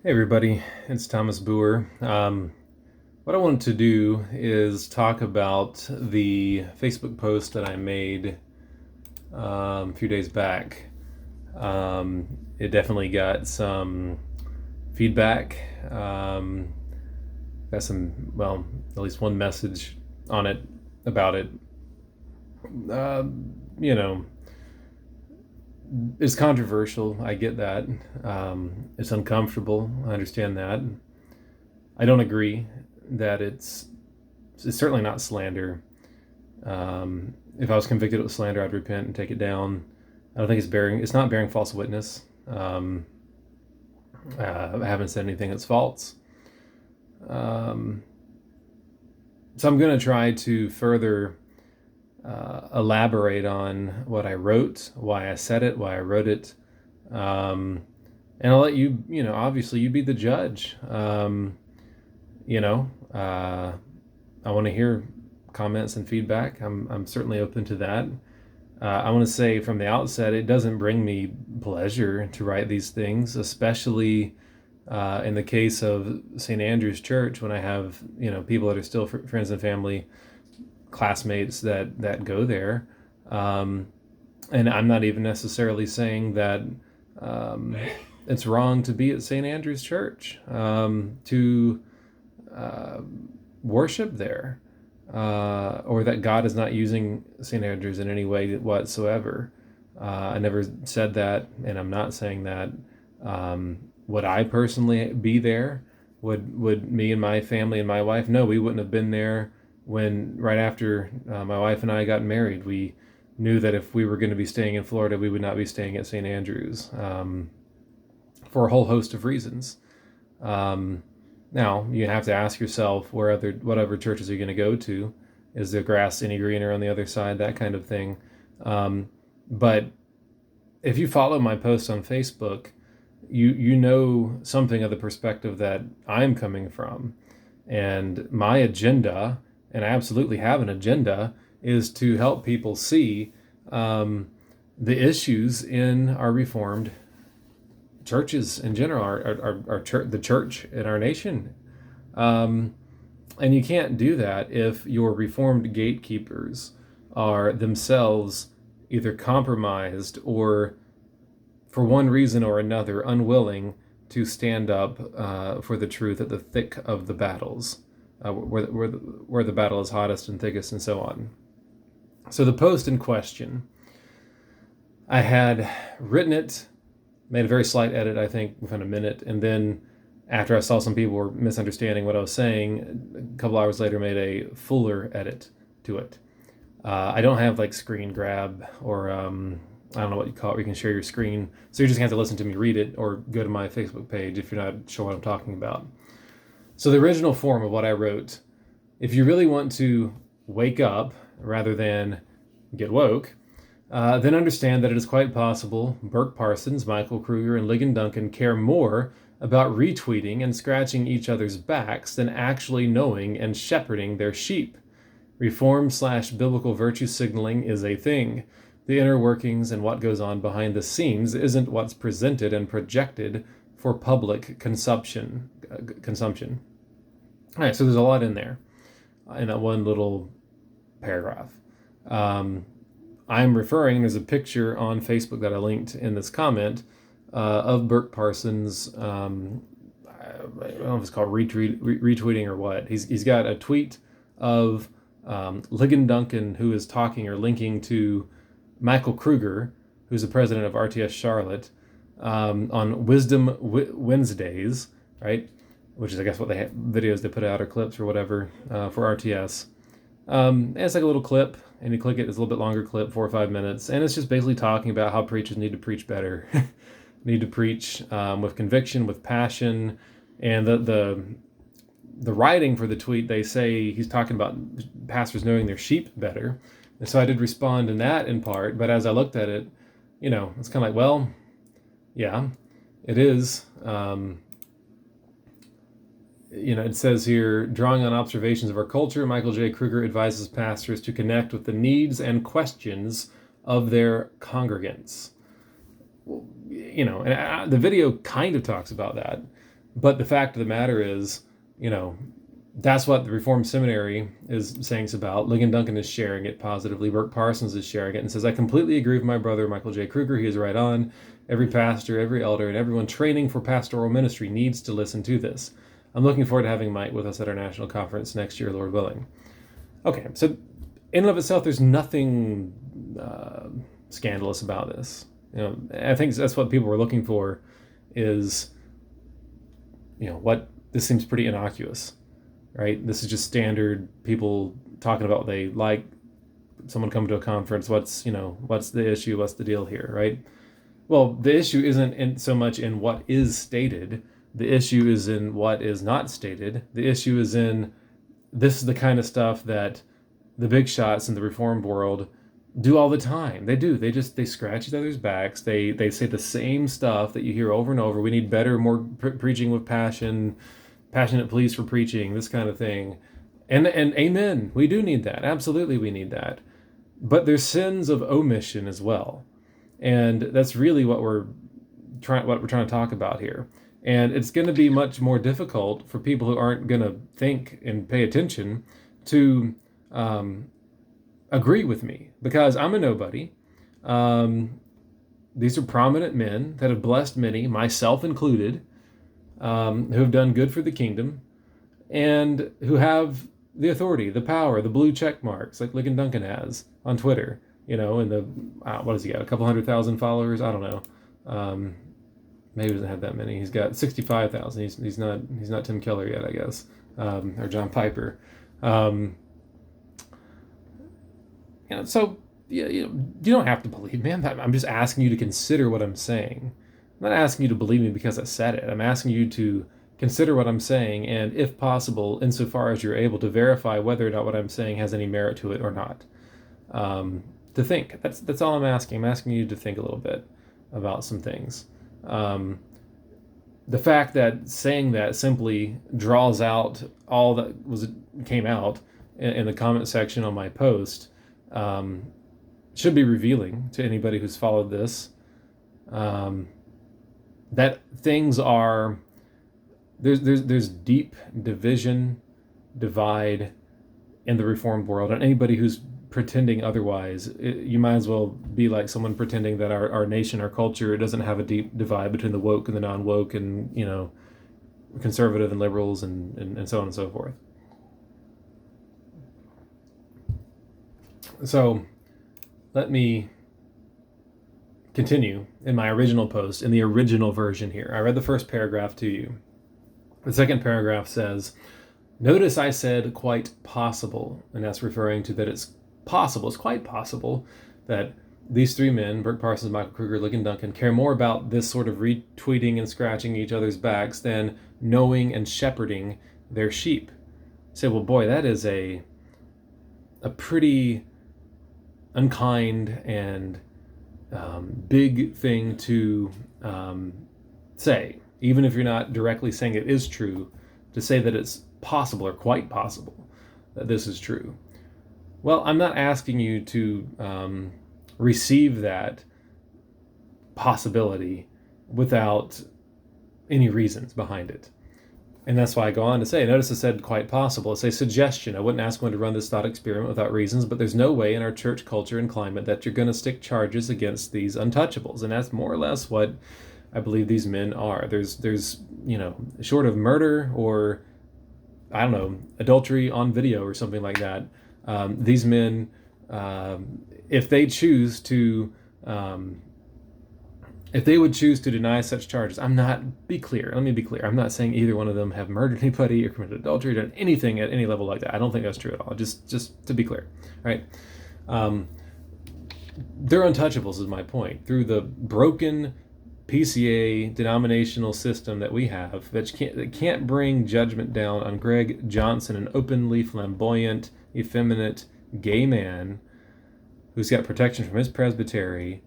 Hey everybody, it's Thomas Boer. What I wanted to do is talk about the Facebook post that I made a few days back. It definitely got some feedback. Got some, well, at least one message on it about it. Uh, you know, it's controversial. I get that. It's uncomfortable. I understand that. I don't agree that it's certainly not slander. If I was convicted of slander, I'd repent and take it down. I don't think it's not bearing false witness. I haven't said anything that's false. Um, so I'm going to try to further elaborate on what I wrote, why I said it, why I wrote it. And I'll let you, obviously you be the judge. You know, I want to hear comments and feedback. I'm certainly open to that. I want to say from the outset, it doesn't bring me pleasure to write these things, especially in the case of St. Andrew's Church, when I have people that are still friends and family, classmates that go there, and I'm not even necessarily saying that um, it's wrong to be at St. Andrew's Church, to uh, worship there, or that God is not using St. Andrews in any way whatsoever. I never said that, and I'm not saying that. Would I personally be there? Would me and my family and my wife? No, we wouldn't have been there when right after my wife and I got married. We knew that if we were going to be staying in Florida, we would not be staying at St. Andrews, for a whole host of reasons. Um, Now you have to ask yourself whatever churches are you going to go to? Is the grass any greener on the other side? That kind of thing. But if you follow my posts on Facebook, you know something of the perspective that I'm coming from, and my agenda, and I absolutely have an agenda, is to help people see um, the issues in our Reformed churches in general, our church, the church in our nation. Um, and you can't do that if your Reformed gatekeepers are themselves either compromised or, for one reason or another, unwilling to stand up for the truth at the thick of the battles, where the battle is hottest and thickest, and so on. So the post in question, I had written it, made a very slight edit, I think, within a minute, and then after I saw some people were misunderstanding what I was saying, a couple hours later made a fuller edit to it. I don't have like screen grab or I don't know what you call it, where you can share your screen. So you're just gonna have to listen to me read it or go to my Facebook page if you're not sure what I'm talking about. So the original form of what I wrote, if you really want to wake up rather than get woke, then understand that it is quite possible Burk Parsons, Michael Kruger, and Ligon Duncan care more about retweeting and scratching each other's backs than actually knowing and shepherding their sheep. Reform/biblical virtue signaling is a thing. The inner workings and what goes on behind the scenes isn't what's presented and projected for public consumption. All right, so there's a lot in there, in that one little paragraph. I'm referring, there's a picture on Facebook that I linked in this comment of Burk Parsons. I don't know if it's called retweeting or what. He's got a tweet of Ligon Duncan, who is talking or linking to Michael Kruger, who's the president of RTS Charlotte, on Wisdom Wednesdays, right? Which is, I guess, what they videos they put out or clips or whatever for RTS. And it's like a little clip, and you click it, it's a little bit longer clip, 4 or 5 minutes, and it's just basically talking about how preachers need to preach better, need to preach with conviction, with passion, and the writing for the tweet, they say he's talking about pastors knowing their sheep better, and so I did respond in that in part, but as I looked at it, it's kind of like, well, yeah, it is. It says here, drawing on observations of our culture, Michael J. Kruger advises pastors to connect with the needs and questions of their congregants. And the video kind of talks about that. But the fact of the matter is, you know, that's what the Reformed Seminary is saying it's about. Ligon Duncan is sharing it positively. Burke Parsons is sharing it and says, I completely agree with my brother, Michael J. Kruger. He is right on. Every pastor, every elder, and everyone training for pastoral ministry needs to listen to this. I'm looking forward to having Mike with us at our national conference next year, Lord willing. Okay, so in and of itself, there's nothing scandalous about this. I think that's what people were looking for is, what this seems pretty innocuous, right? This is just standard people talking about what they like. Someone come to a conference. What's the issue? What's the deal here, right? Well, the issue isn't so much in what is stated. The issue is in what is not stated. The issue is in this is the kind of stuff that the big shots in the Reformed world do all the time. They do. They scratch each other's backs. They say the same stuff that you hear over and over. We need better, more preaching with passion, passionate pleas for preaching, this kind of thing. And amen. We do need that. Absolutely, we need that. But there's sins of omission as well, and that's really what we're trying to talk about here. And it's going to be much more difficult for people who aren't going to think and pay attention to agree with me, because I'm a nobody. These are prominent men that have blessed many, myself included, who have done good for the kingdom, and who have the authority, the power, the blue check marks like Ligon Duncan has on Twitter. And the what has he got? A couple 100,000 followers? I don't know. Maybe he doesn't have that many. He's got 65,000. He's not Tim Keller yet, I guess, or John Piper. So you don't have to believe me. I'm just asking you to consider what I'm saying. I'm not asking you to believe me because I said it. I'm asking you to consider what I'm saying, and if possible, insofar as you're able, to verify whether or not what I'm saying has any merit to it or not. To think. That's all I'm asking. I'm asking you to think a little bit about some things. The fact that saying that simply draws out all that came out in the comment section on my post should be revealing to anybody who's followed this. That things are there's deep divide in the Reformed world, and anybody who's pretending otherwise, you might as well be like someone pretending that our nation, our culture, doesn't have a deep divide between the woke and the non-woke, and conservative and liberals, and so on and so forth. So let me continue in my original post, in the original version here. I read the first paragraph to you. The second paragraph says, notice I said quite possible, and that's referring to that it's possible, it's quite possible that these three men, Burke Parsons, Michael Kruger, Ligon Duncan, care more about this sort of retweeting and scratching each other's backs than knowing and shepherding their sheep. You say, well, boy, that is a pretty unkind and big thing to say, even if you're not directly saying it is true, to say that it's possible or quite possible that this is true. Well, I'm not asking you to receive that possibility without any reasons behind it. And that's why I go on to say, notice I said quite possible. It's a suggestion. I wouldn't ask one to run this thought experiment without reasons, but there's no way in our church culture and climate that you're going to stick charges against these untouchables. And that's more or less what I believe these men are. There's short of murder or, I don't know, adultery on video or something like that, these men, if they choose to, if they would choose to deny such charges, let me be clear. I'm not saying either one of them have murdered anybody or committed adultery or done anything at any level like that. I don't think that's true at all. Just to be clear, right? They're untouchables is my point. Through the broken PCA denominational system that we have, that can't bring judgment down on Greg Johnson, an openly flamboyant, effeminate gay man who's got protection from his presbytery.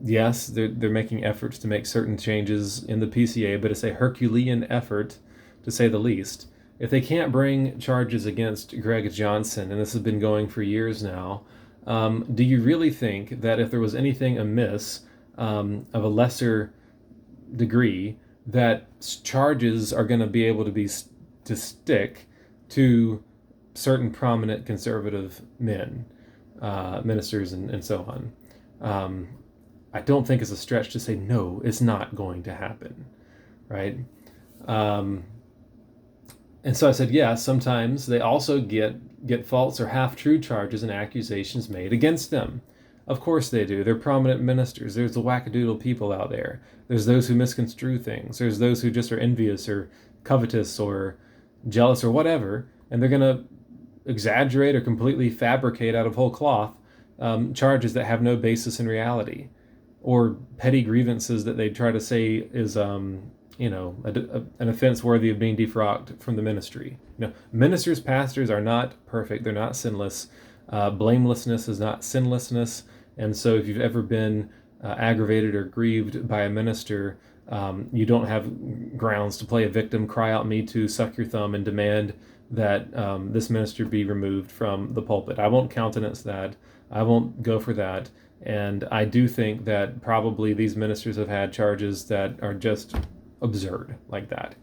Yes, they're making efforts to make certain changes in the PCA, but it's a Herculean effort, to say the least. If they can't bring charges against Greg Johnson, and this has been going for years now, do you really think that if there was anything amiss of a lesser degree that charges are going to be able to stick to certain prominent conservative men, ministers, and so on. I don't think it's a stretch to say no, it's not going to happen, right? Um, and so I said, yeah, sometimes they also get false or half-true charges and accusations made against them. Of course they do. They're prominent ministers. There's the wackadoodle people out there. There's those who misconstrue things. There's those who just are envious or covetous or jealous or whatever, and they're going to exaggerate or completely fabricate out of whole cloth charges that have no basis in reality, or petty grievances that they try to say is an offense worthy of being defrocked from the ministry. Ministers, pastors are not perfect. They're not sinless. Blamelessness is not sinlessness. And so if you've ever been aggravated or grieved by a minister, you don't have grounds to play a victim, cry out "me too," suck your thumb, and demand that this minister be removed from the pulpit. I won't countenance that. I won't go for that. And I do think that probably these ministers have had charges that are just absurd like that.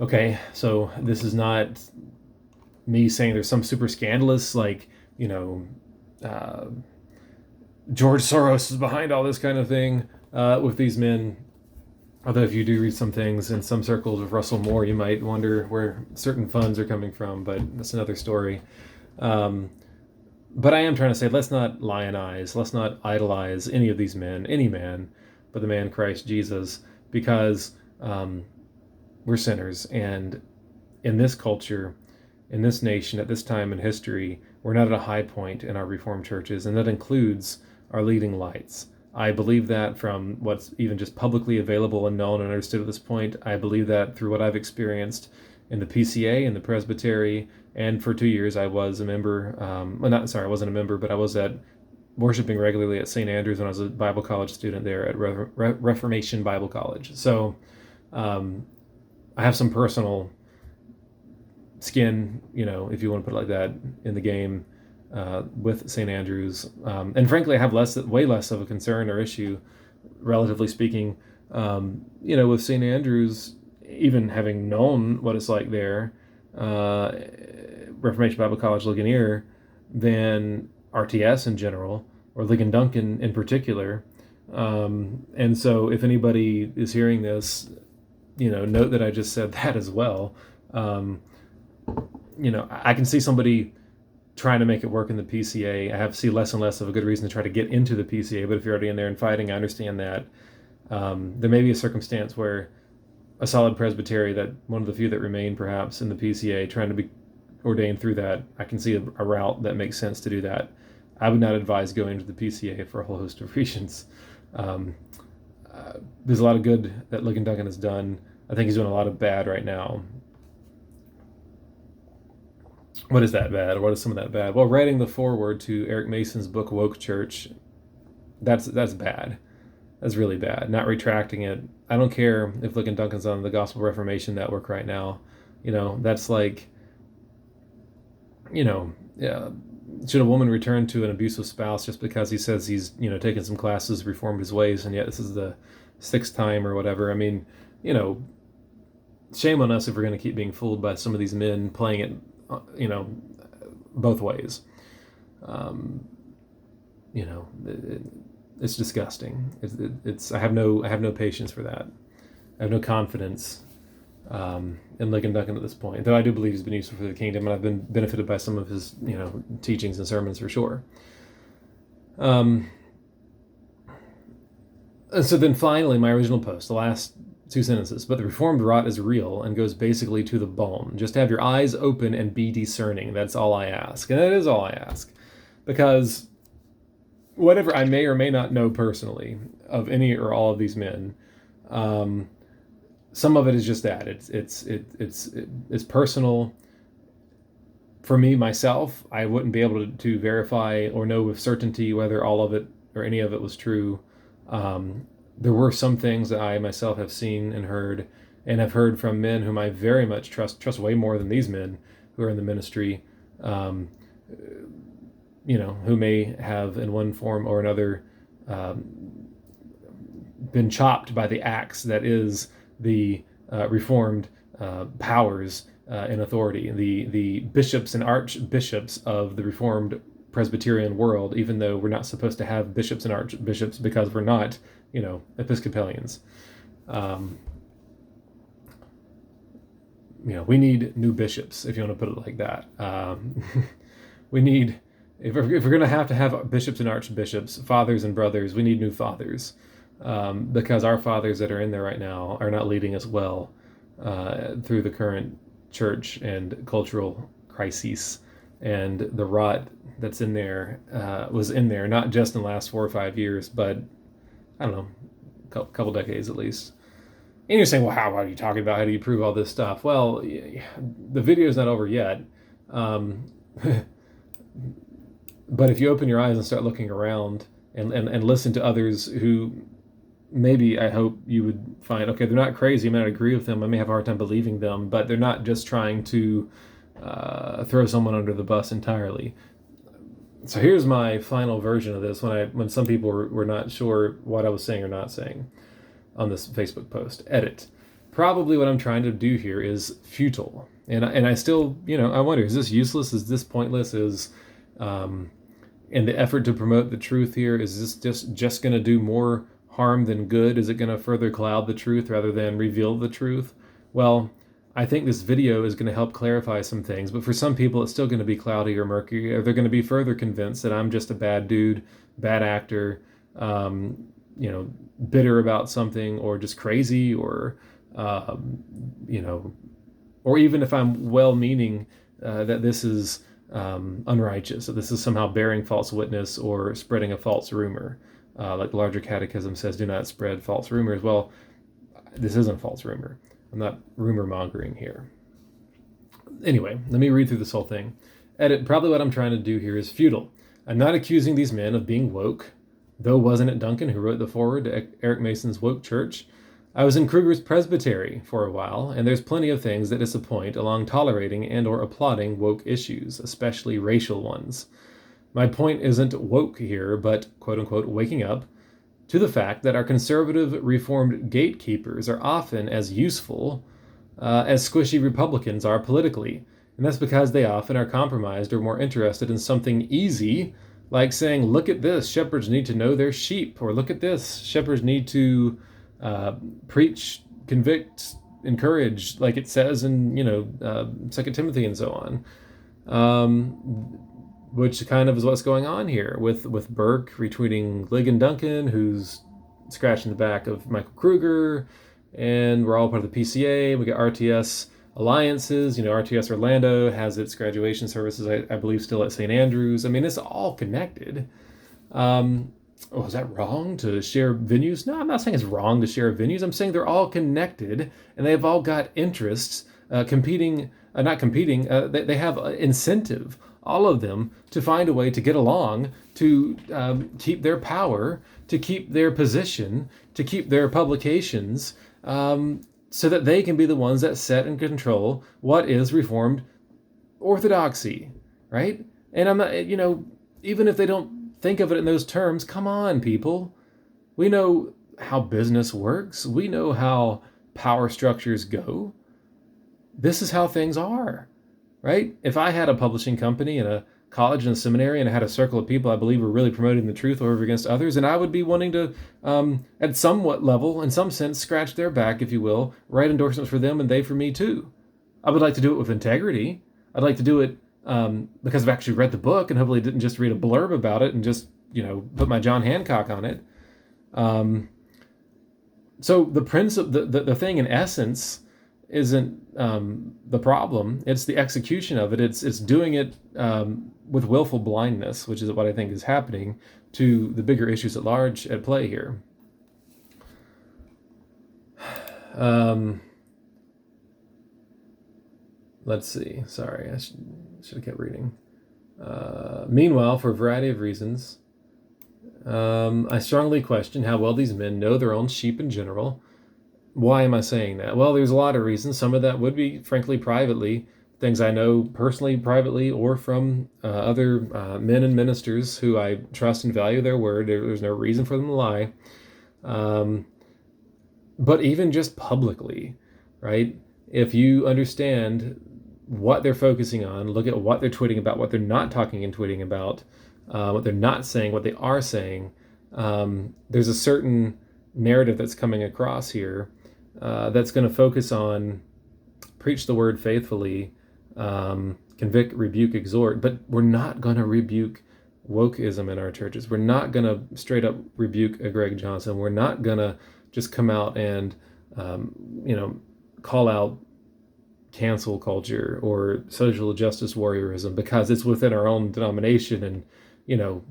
Okay, so this is not me saying there's some super scandalous, like, George Soros is behind all this kind of thing with these men. Although if you do read some things in some circles of Russell Moore, you might wonder where certain funds are coming from, but that's another story. But I am trying to say, let's not lionize, let's not idolize any of these men, any man, but the man Christ Jesus, because we're sinners. And in this culture, in this nation, at this time in history, we're not at a high point in our Reformed churches, and that includes our leading lights. I believe that from what's even just publicly available and known and understood at this point. I believe that through what I've experienced in the PCA and the Presbytery, and for 2 years I was a member. I wasn't a member, but I was worshiping regularly at St. Andrews when I was a Bible college student there at Reformation Bible College. So I have some personal skin, if you want to put it like that, in the game with St. Andrews. And frankly, I have way less of a concern or issue, relatively speaking, with St. Andrews, even having known what it's like there, Reformation Bible College Ligonier, than RTS in general, or Ligon Duncan in particular. And so if anybody is hearing this, note that I just said that as well. I can see somebody trying to make it work in the PCA. I see less and less of a good reason to try to get into the PCA, but if you're already in there and fighting, I understand that. There may be a circumstance where a solid presbytery, that one of the few that remain perhaps in the PCA, trying to be ordained through that, I can see a route that makes sense to do that. I would not advise going to the PCA for a whole host of reasons. There's a lot of good that Ligon Duncan has done. I think he's doing a lot of bad right now. What is that bad? Or what is some of that bad? Well, writing the foreword to Eric Mason's book, Woke Church, that's bad. That's really bad. Not retracting it. I don't care if Ligon Duncan's on the Gospel Reformation Network right now. That's like, yeah, should a woman return to an abusive spouse just because he says he's, taken some classes, reformed his ways, and yet this is the 6th time or whatever? I mean, shame on us if we're going to keep being fooled by some of these men playing it, both ways. It's disgusting. I have no patience for that. I have no confidence in Ligon Duncan at this point, though I do believe he's been useful for the kingdom, and I've been benefited by some of his teachings and sermons for sure. And so then finally, my original post, the last 2 sentences: but the reformed rot is real and goes basically to the bone. Just have your eyes open and be discerning. That's all I ask. And that is all I ask. Because whatever I may or may not know personally of any or all of these men, some of it is just that. It's personal. For me, myself, I wouldn't be able to verify or know with certainty whether all of it or any of it was true. There were some things that I myself have seen and heard, and have heard from men whom I very much trust way more than these men who are in the ministry, who may have in one form or another been chopped by the axe that is the Reformed powers and authority, the bishops and archbishops of the Reformed Presbyterian world, even though we're not supposed to have bishops and archbishops because we're not, Episcopalians. We need new bishops, if you want to put it like that. We need, if we're going to have bishops and archbishops, fathers and brothers, we need new fathers, because our fathers that are in there right now are not leading us well through the current church and cultural crises, and the rot that's in there was in there not just in the last 4 or 5 years, but I don't know, a couple decades at least. And you're saying, well, how are you talking about? How do you prove all this stuff? Well, the video's not over yet. But if you open your eyes and start looking around and listen to others who maybe, I hope you would find, okay, they're not crazy. I may not agree with them. I may have a hard time believing them, but they're not just trying to throw someone under the bus entirely. So here's my final version of this when some people were not sure what I was saying or not saying on this Facebook post. Edit. Probably what I'm trying to do here is futile. And I still, I wonder, is this useless? Is this pointless? Is in the effort to promote the truth here, is this just going to do more harm than good? Is it going to further cloud the truth rather than reveal the truth? Well, I think this video is going to help clarify some things, but for some people it's still going to be cloudy or murky, or they're going to be further convinced that I'm just a bad dude, bad actor, bitter about something, or just crazy, or or even if I'm well-meaning, that this is unrighteous, that this is somehow bearing false witness or spreading a false rumor. Like the larger catechism says, do not spread false rumors. Well, this isn't a false rumor. I'm not rumor mongering here. Anyway, let me read through this whole thing. Edit. Probably what I'm trying to do here is futile. I'm not accusing these men of being woke, though wasn't it Duncan who wrote the foreword to Eric Mason's Woke Church? I was in Kruger's Presbytery for a while, and there's plenty of things that disappoint along tolerating and or applauding woke issues, especially racial ones. My point isn't woke here, but quote-unquote waking up to the fact that our conservative Reformed gatekeepers are often as useful as squishy Republicans are politically, and that's because they often are compromised or more interested in something easy, like saying, look at this, shepherds need to know their sheep, or look at this, shepherds need to preach, convict, encourage, like it says in 2 Timothy and so on. Which kind of is what's going on here with Burke retweeting Ligon Duncan, who's scratching the back of Michael Kruger, and we're all part of the PCA. We got RTS alliances. RTS Orlando has its graduation services, I believe, still at St. Andrews. I mean, it's all connected. Is that wrong to share venues? No, I'm not saying it's wrong to share venues. I'm saying they're all connected, and they've all got interests not competing. They have incentive, all of them, to find a way to get along, to keep their power, to keep their position, to keep their publications, so that they can be the ones that set and control what is Reformed orthodoxy, right? And I'm not, even if they don't think of it in those terms, come on, people. We know how business works. We know how power structures go. This is how things are. Right? If I had a publishing company and a college and a seminary, and I had a circle of people I believe were really promoting the truth over against others, and I would be wanting to, at somewhat level, in some sense, scratch their back, if you will, write endorsements for them and they for me too. I would like to do it with integrity. I'd like to do it because I've actually read the book and hopefully didn't just read a blurb about it and just, put my John Hancock on it. So the principle, the thing in essence isn't the problem. It's the execution of it. It's doing it with willful blindness, which is what I think is happening to the bigger issues at large at play here. Let's see. Sorry, I should have kept reading. Meanwhile, for a variety of reasons, I strongly question how well these men know their own sheep in general. Why am I saying that? Well, there's a lot of reasons. Some of that would be, frankly, privately, things I know personally, privately, or from other men and ministers who I trust and value their word. There's no reason for them to lie. but even just publicly, right? If you understand what they're focusing on, look at what they're tweeting about, what they're not talking and tweeting about, what they're not saying, what they are saying, there's a certain narrative that's coming across here that's going to focus on preach the word faithfully, convict, rebuke, exhort, but we're not going to rebuke wokeism in our churches. We're not going to straight up rebuke a Greg Johnson. We're not going to just come out and, call out cancel culture or social justice warriorism because it's within our own denomination, and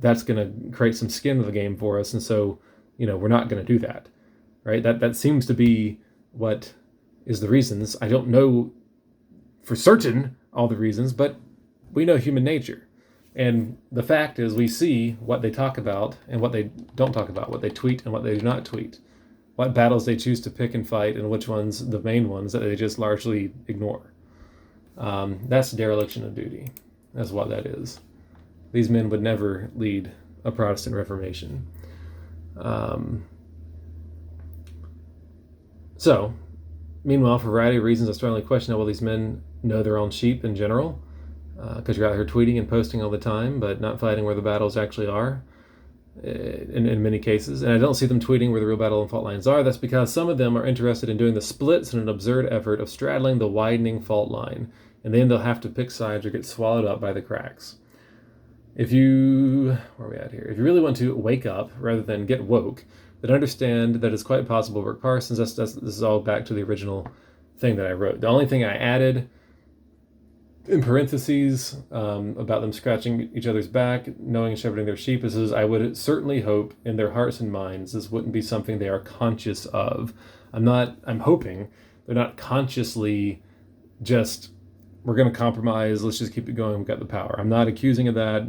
that's going to create some skin in the game for us, and so we're not going to do that, right? That seems to be what is the reasons. I don't know for certain all the reasons, but we know human nature, and the fact is we see what they talk about and what they don't talk about, what they tweet and what they do not tweet, what battles they choose to pick and fight, and which ones, the main ones, that they just largely ignore. That's dereliction of duty. That's what that is. These men would never lead a Protestant Reformation. So, meanwhile, for a variety of reasons, I strongly question how well these men know their own sheep in general, because you're out here tweeting and posting all the time, but not fighting where the battles actually are. In many cases, and I don't see them tweeting where the real battle and fault lines are. That's because some of them are interested in doing the splits in an absurd effort of straddling the widening fault line, and then they'll have to pick sides or get swallowed up by the cracks. Where are we at here? If you really want to wake up rather than get woke, then understand that it's quite possible Rick Parsons, this is all back to the original thing that I wrote. The only thing I added in parentheses about them scratching each other's back, knowing and shepherding their sheep, is I would certainly hope in their hearts and minds this wouldn't be something they are conscious of. I'm hoping they're not consciously just, we're going to compromise, let's just keep it going, we've got the power. I'm not accusing of that.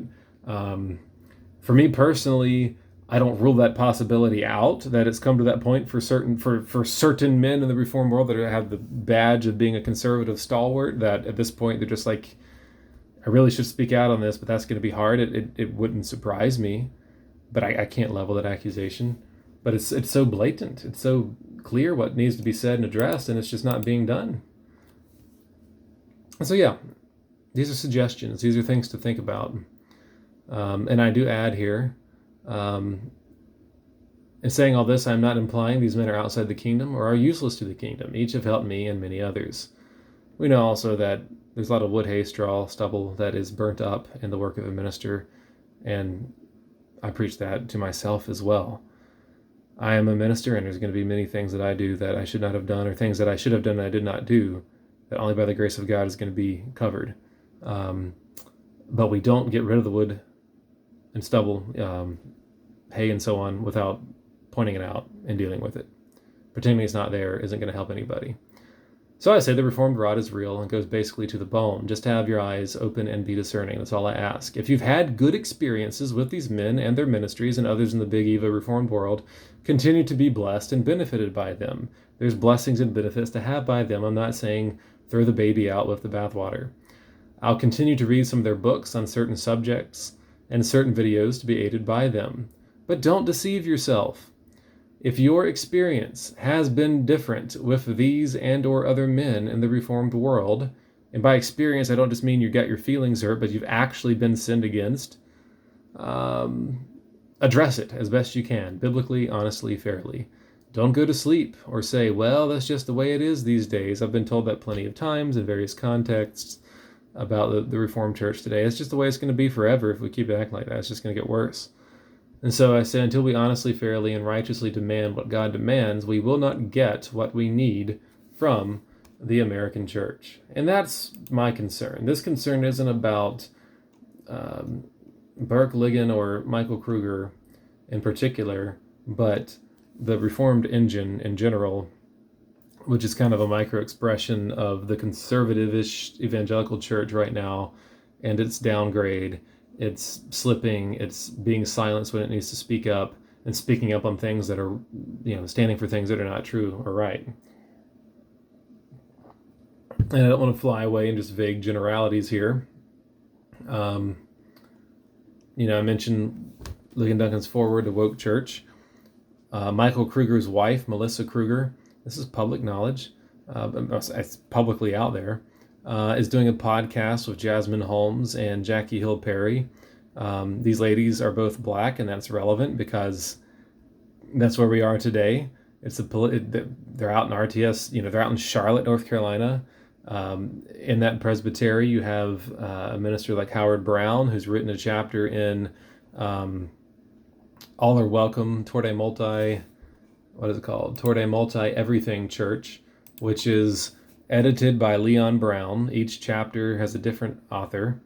For me personally, I don't rule that possibility out, that it's come to that point for certain men in the Reformed world that have the badge of being a conservative stalwart, that at this point they're just like, I really should speak out on this, but that's going to be hard. It wouldn't surprise me, but I can't level that accusation. But it's so blatant. It's so clear what needs to be said and addressed, and it's just not being done. And so yeah, these are suggestions. These are things to think about. And I do add here, in saying all this, I'm not implying these men are outside the kingdom or are useless to the kingdom. Each have helped me and many others. We know also that there's a lot of wood, hay, straw, stubble that is burnt up in the work of a minister, and I preach that to myself as well. I am a minister, and there's going to be many things that I do that I should not have done, or things that I should have done that I did not do, that only by the grace of God is going to be covered. But we don't get rid of the wood and stubble, hay and so on, without pointing it out and dealing with it. Pretending it's not there isn't going to help anybody. So I say the Reformed rod is real and goes basically to the bone. Just have your eyes open and be discerning. That's all I ask. If you've had good experiences with these men and their ministries and others in the Big Eva Reformed world, continue to be blessed and benefited by them. There's blessings and benefits to have by them. I'm not saying throw the baby out with the bathwater. I'll continue to read some of their books on certain subjects and certain videos to be aided by them. But don't deceive yourself. If your experience has been different with these and or other men in the Reformed world, and by experience I don't just mean you got your feelings hurt, but you've actually been sinned against, address it as best you can, biblically, honestly, fairly. Don't go to sleep or say, well, that's just the way it is these days. I've been told that plenty of times in various contexts about the Reformed Church today. It's just the way it's going to be forever if we keep acting like that. It's just going to get worse. And so I say, until we honestly, fairly, and righteously demand what God demands, we will not get what we need from the American church. And that's my concern. This concern isn't about Burke Ligon or Michael Kruger in particular, but the Reformed engine in general, which is kind of a micro-expression of the conservative-ish evangelical church right now, and its downgrade. It's slipping, it's being silenced when it needs to speak up, and speaking up on things that are, standing for things that are not true or right. And I don't want to fly away in just vague generalities here. I mentioned Ligon Duncan's foreword to Woke Church. Michael Kruger's wife, Melissa Kruger, this is public knowledge, it's publicly out there, is doing a podcast with Jasmine Holmes and Jackie Hill Perry. These ladies are both Black, and that's relevant because that's where we are today. They're out in RTS, they're out in Charlotte, North Carolina. In that presbytery, you have a minister like Howard Brown, who's written a chapter in All Are Welcome, Torde Multi, what is it called? Torde Multi Everything Church, which is edited by Leon Brown. Each chapter has a different author,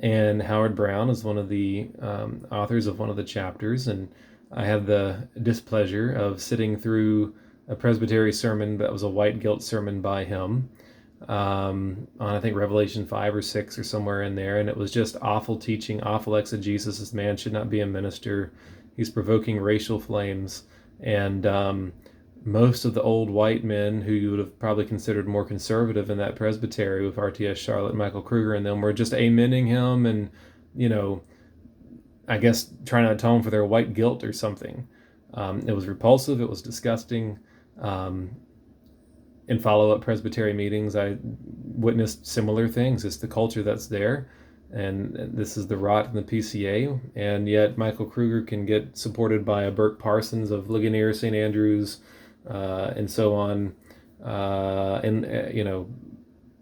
and Howard Brown is one of the authors of one of the chapters, and I had the displeasure of sitting through a presbytery sermon that was a white guilt sermon by him on, I think, Revelation 5 or 6 or somewhere in there, and it was just awful teaching, awful exegesis. This man should not be a minister. He's provoking racial flames, and most of the old white men who you would have probably considered more conservative in that presbytery with RTS Charlotte, Michael Kruger, and them were just amening him and, I guess trying to atone for their white guilt or something. It was repulsive. It was disgusting. In follow-up presbytery meetings, I witnessed similar things. It's the culture that's there, and this is the rot in the PCA. And yet Michael Kruger can get supported by a Burke Parsons of Ligonier, St. Andrews, and so on.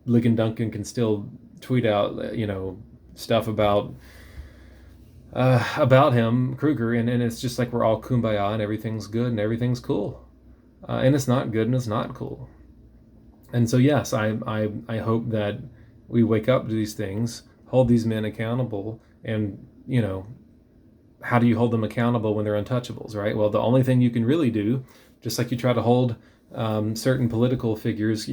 Ligon Duncan can still tweet out, stuff about him, Kruger, and it's just like we're all kumbaya and everything's good and everything's cool. And it's not good and it's not cool. And so, yes, I hope that we wake up to these things, hold these men accountable, and, how do you hold them accountable when they're untouchables, right? Well, the only thing you can really do, just like you try to hold certain political figures,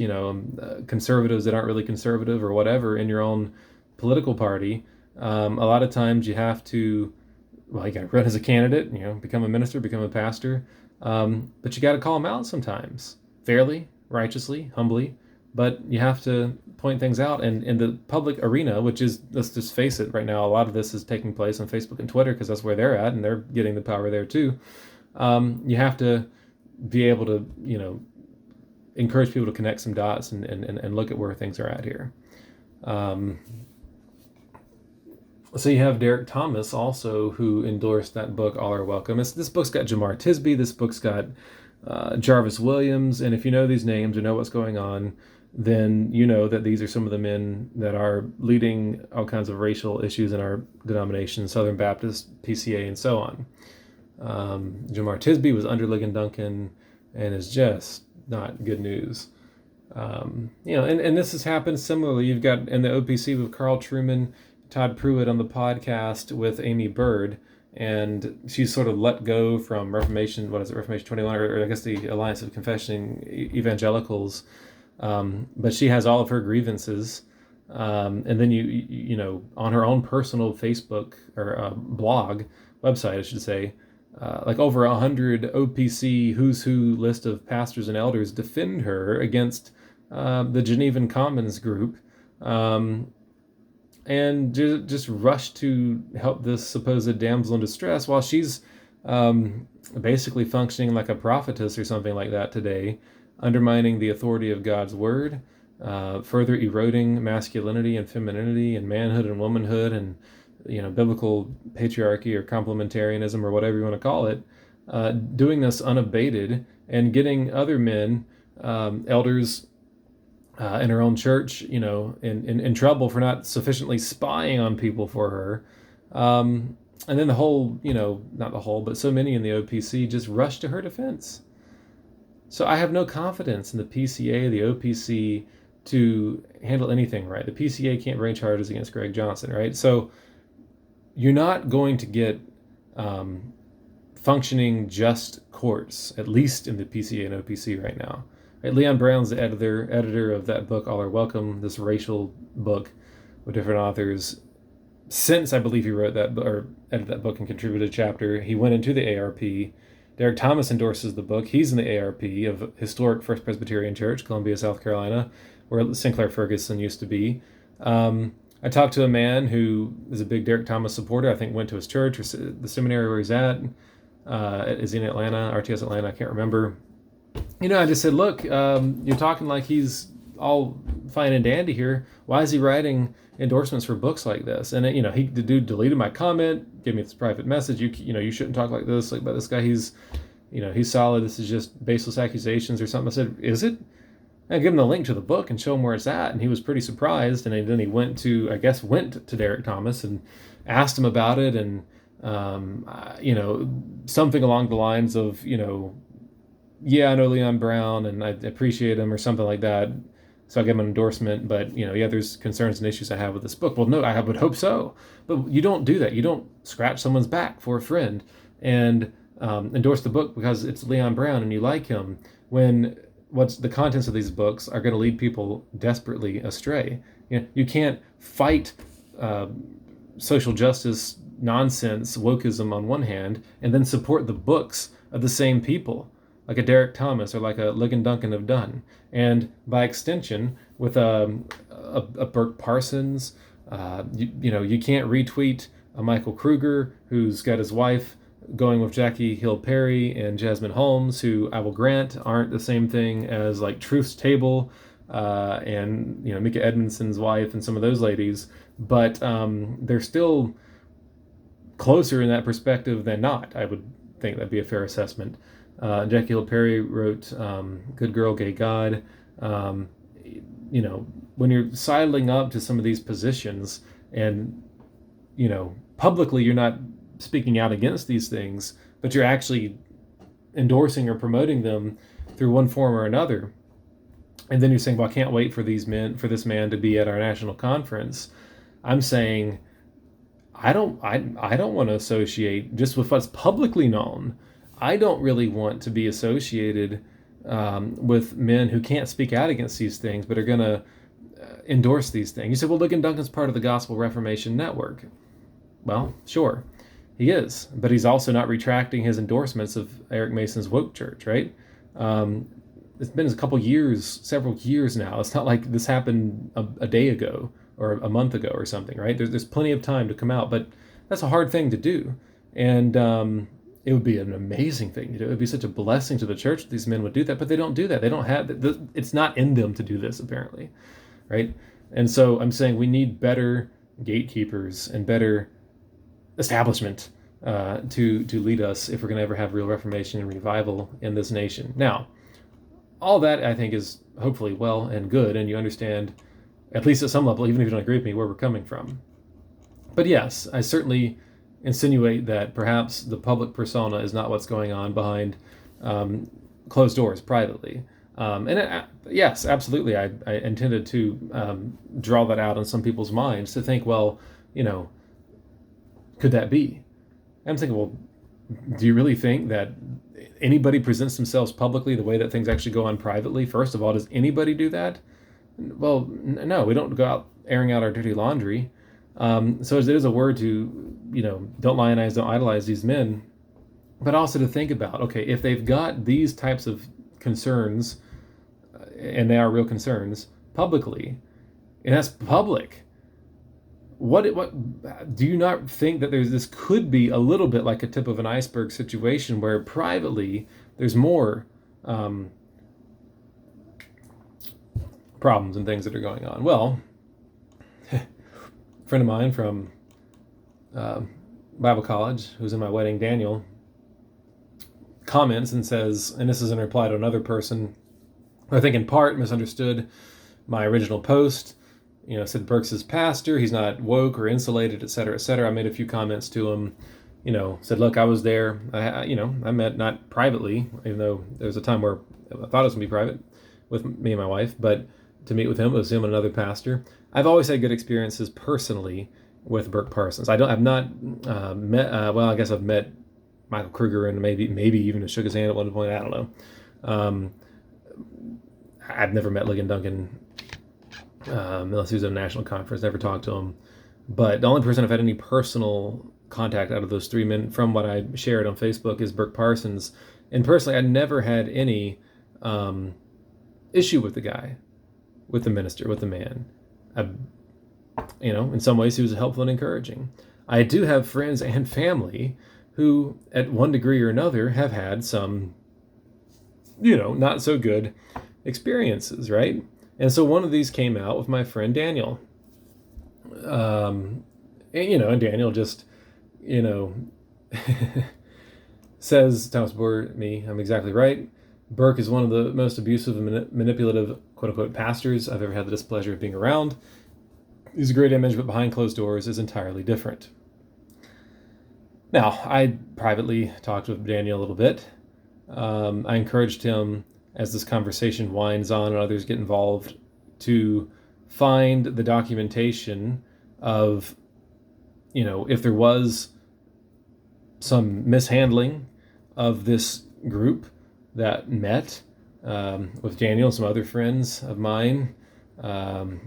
conservatives that aren't really conservative or whatever in your own political party, a lot of times you have to, you got to run as a candidate, become a minister, become a pastor, but you got to call them out sometimes, fairly, righteously, humbly, but you have to point things out. And in the public arena, which is, let's just face it, right now, a lot of this is taking place on Facebook and Twitter because that's where they're at and they're getting the power there too. You have to be able to, encourage people to connect some dots and look at where things are at here. So you have Derek Thomas also, who endorsed that book, All Are Welcome. This book's got Jamar Tisby, this book's got Jarvis Williams, and if you know these names or know what's going on, then you know that these are some of the men that are leading all kinds of racial issues in our denomination, Southern Baptist, PCA, and so on. Jamar Tisby was under Ligon Duncan and is just not good news. And this has happened similarly. You've got in the OPC with Carl Trueman, Todd Pruitt on the podcast with Amy Bird, and she's sort of let go from Reformation 21, or I guess the Alliance of Confessing Evangelicals, but she has all of her grievances, and then you on her own personal Facebook or blog website, I should say, like over 100 OPC who's who list of pastors and elders defend her against the Genevan Commons group, and just rush to help this supposed damsel in distress while she's basically functioning like a prophetess or something like that today, undermining the authority of God's word, further eroding masculinity and femininity and manhood and womanhood and biblical patriarchy or complementarianism or whatever you want to call it, doing this unabated and getting other men, elders, in her own church, in trouble for not sufficiently spying on people for her. And then the whole, not the whole, but so many in the OPC just rushed to her defense. So I have no confidence in the PCA, the OPC to handle anything right. The PCA can't bring charges against Greg Johnson, right? So you're not going to get functioning just courts, at least in the PCA and OPC right now. Right, Leon Brown's the editor of that book, All Are Welcome, this racial book with different authors. Since I believe he wrote that or edited that book and contributed a chapter, he went into the ARP. Derek Thomas endorses the book. He's in the ARP of historic First Presbyterian Church, Columbia, South Carolina, where Sinclair Ferguson used to be. I talked to a man who is a big Derek Thomas supporter. I think went to his church or the seminary where he's at. Is he in Atlanta, RTS Atlanta? I can't remember. I just said, look, you're talking like he's all fine and dandy here. Why is he writing endorsements for books like this? And the dude deleted my comment, gave me this private message. You shouldn't talk like this, like about this guy. He's solid. This is just baseless accusations or something. I said, is it? I give him the link to the book and show him where it's at, and he was pretty surprised. And then he went to Derek Thomas and asked him about it, and something along the lines of, yeah, I know Leon Brown and I appreciate him or something like that. So I give him an endorsement, but there's concerns and issues I have with this book. Well, no, I would hope so, but you don't do that. You don't scratch someone's back for a friend and endorse the book because it's Leon Brown and you like him when what's the contents of these books are going to lead people desperately astray. You can't fight social justice nonsense, wokeism on one hand, and then support the books of the same people, like a Derek Thomas or like a Ligon Duncan have done. And by extension, with a Burke Parsons, you can't retweet a Michael Kruger who's got his wife going with Jackie Hill Perry and Jasmine Holmes, who I will grant aren't the same thing as like Truth's Table and Mika Edmondson's wife and some of those ladies, but they're still closer in that perspective than not. I would think that'd be a fair assessment. Jackie Hill Perry wrote Good Girl, Gay God. When you're sidling up to some of these positions and, publicly you're not speaking out against these things, but you're actually endorsing or promoting them through one form or another. And then you're saying, well, I can't wait for this man to be at our national conference. I'm saying, I don't want to associate just with what's publicly known. I don't really want to be associated with men who can't speak out against these things, but are going to endorse these things. You said, well, Ligon Duncan's part of the Gospel Reformation Network. Well, sure, he is, but he's also not retracting his endorsements of Eric Mason's woke church, right? It's been several years now. It's not like this happened a day ago or a month ago or something, right? There's plenty of time to come out, but that's a hard thing to do. And it would be an amazing thing to do. It would be such a blessing to the church if these men would do that, but they don't do that. They don't have, it's not in them to do this, apparently, right? And so I'm saying we need better gatekeepers and better establishment to lead us if we're going to ever have real reformation and revival in this nation. Now, all that I think is hopefully well and good, and you understand, at least at some level, even if you don't agree with me, where we're coming from. But yes, I certainly insinuate that perhaps the public persona is not what's going on behind closed doors privately. Yes, absolutely, I intended to draw that out on some people's minds to think, well, could that be? I'm thinking, well, do you really think that anybody presents themselves publicly the way that things actually go on privately? First of all, does anybody do that? Well, no, we don't go out airing out our dirty laundry. So there's a word to, don't lionize, don't idolize these men, but also to think about, okay, if they've got these types of concerns, and they are real concerns, publicly, and that's public, what do you not think that this could be a little bit like a tip of an iceberg situation where privately there's more problems and things that are going on? Well, a friend of mine from Bible college who's in my wedding, Daniel, comments and says, and this is in reply to another person who I think in part misunderstood my original post, said Burke's his pastor, he's not woke or insulated, et cetera, et cetera. I made a few comments to him, said, look, I was there. I met not privately, even though there was a time where I thought it was going to be private with me and my wife, but to meet with him, it was him and another pastor. I've always had good experiences personally with Burke Parsons. I've not met, I guess I've met Michael Kruger and maybe even shook his hand at one point. I don't know. I've never met Ligon Duncan unless he was at a national conference, never talked to him. But the only person I've had any personal contact out of those three men from what I shared on Facebook is Burke Parsons. And personally, I never had any issue with the guy, with the minister, with the man. In some ways he was helpful and encouraging. I do have friends and family who, at one degree or another, have had some not so good experiences, right? And so one of these came out with my friend Daniel. And Daniel just, you know, says, Thomas Boer, me, I'm exactly right. Burke is one of the most abusive and manipulative, quote unquote, pastors I've ever had the displeasure of being around. He's a great image, but behind closed doors is entirely different. Now, I privately talked with Daniel a little bit. I encouraged him, as this conversation winds on and others get involved, to find the documentation of, if there was some mishandling of this group that met with Daniel and some other friends of mine from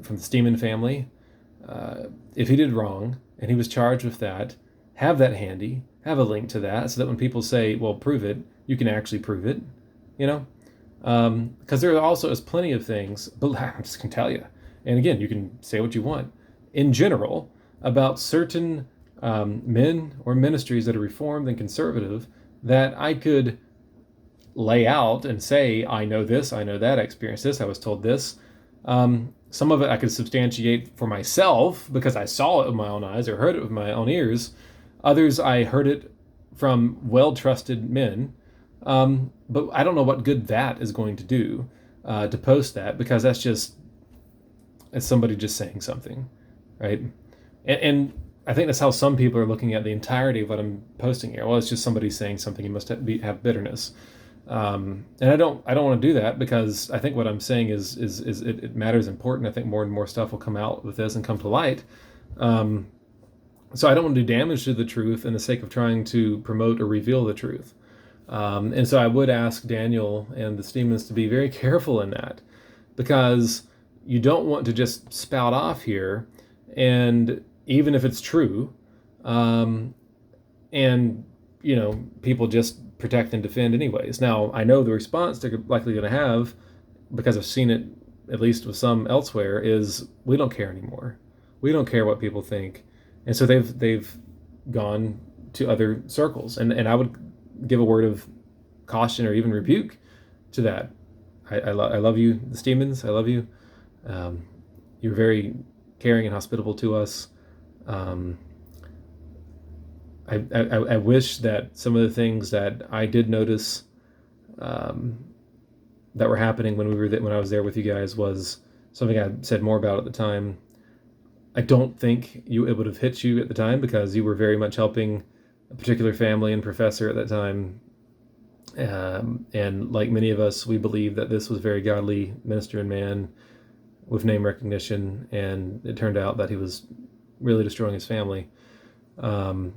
the Steeman family. If he did wrong and he was charged with that, have that handy, have a link to that, so that when people say, well, prove it, you can actually prove it, because there also is plenty of things, but I'm just going to tell you, and again, you can say what you want, in general, about certain men or ministries that are reformed and conservative that I could lay out and say, I know this, I know that, I experienced this, I was told this. Some of it I could substantiate for myself because I saw it with my own eyes or heard it with my own ears. Others, I heard it from well-trusted men. But I don't know what good that is going to do to post that, because it's somebody just saying something, right? And I think that's how some people are looking at the entirety of what I'm posting here. Well, it's just somebody saying something. You must have bitterness. And I don't want to do that, because I think what I'm saying is it matters important. I think more and more stuff will come out with this and come to light. So I don't want to do damage to the truth in the sake of trying to promote or reveal the truth. And so I would ask Daniel and the Steemans to be very careful in that, because you don't want to just spout off here, and even if it's true, and people just protect and defend anyways. Now, I know the response they're likely going to have, because I've seen it at least with some elsewhere, is we don't care anymore. We don't care what people think. And so they've gone to other circles. And I would give a word of caution or even rebuke to that. I love you, the Steemans. I love you. You're very caring and hospitable to us. I wish that some of the things that I did notice that were happening when I was there with you guys was something I said more about at the time. I don't think it would have hit you at the time, because you were very much helping a particular family and professor at that time. And like many of us, we believe that this was a very godly minister and man with name recognition, and it turned out that he was really destroying his family. So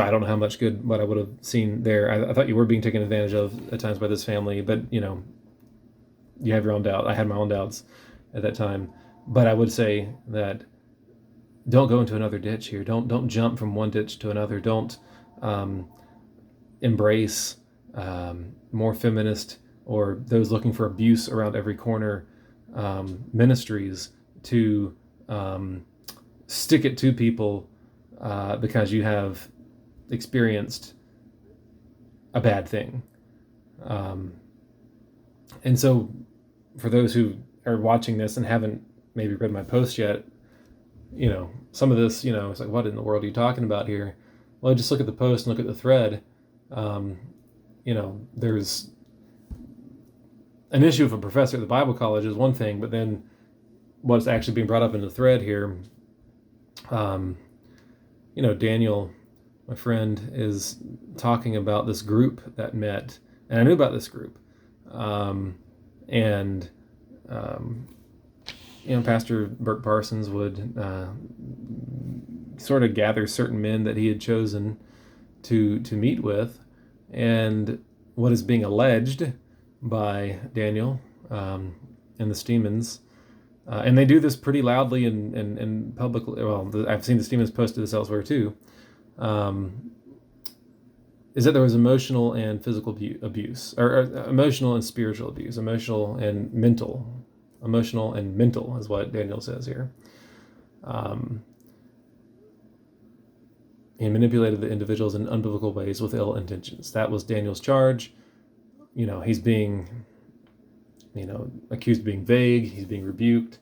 I don't know how much good what I would have seen there. I thought you were being taken advantage of at times by this family, but you have your own doubt. I had my own doubts at that time, but I would say that don't go into another ditch here. Don't jump from one ditch to another. Don't embrace more feminist or those looking for abuse around every corner ministries to stick it to people because you have experienced a bad thing. And so for those who are watching this and haven't maybe read my post yet, some of this, it's like, what in the world are you talking about here? Well, just look at the post and look at the thread. There's an issue of a professor at the Bible college is one thing, but then what's actually being brought up in the thread here, Daniel, my friend, is talking about this group that met, and I knew about this group. Pastor Burke Parsons would sort of gather certain men that he had chosen to meet with, and what is being alleged by Daniel and the Steemans, and they do this pretty loudly and publicly. Well, I've seen the Steemans posted this elsewhere too. Is that there was emotional and physical abuse, or emotional and spiritual abuse, emotional and mental is what Daniel says here. He manipulated the individuals in unbiblical ways with ill intentions. That was Daniel's charge. He's being, accused of being vague. He's being rebuked.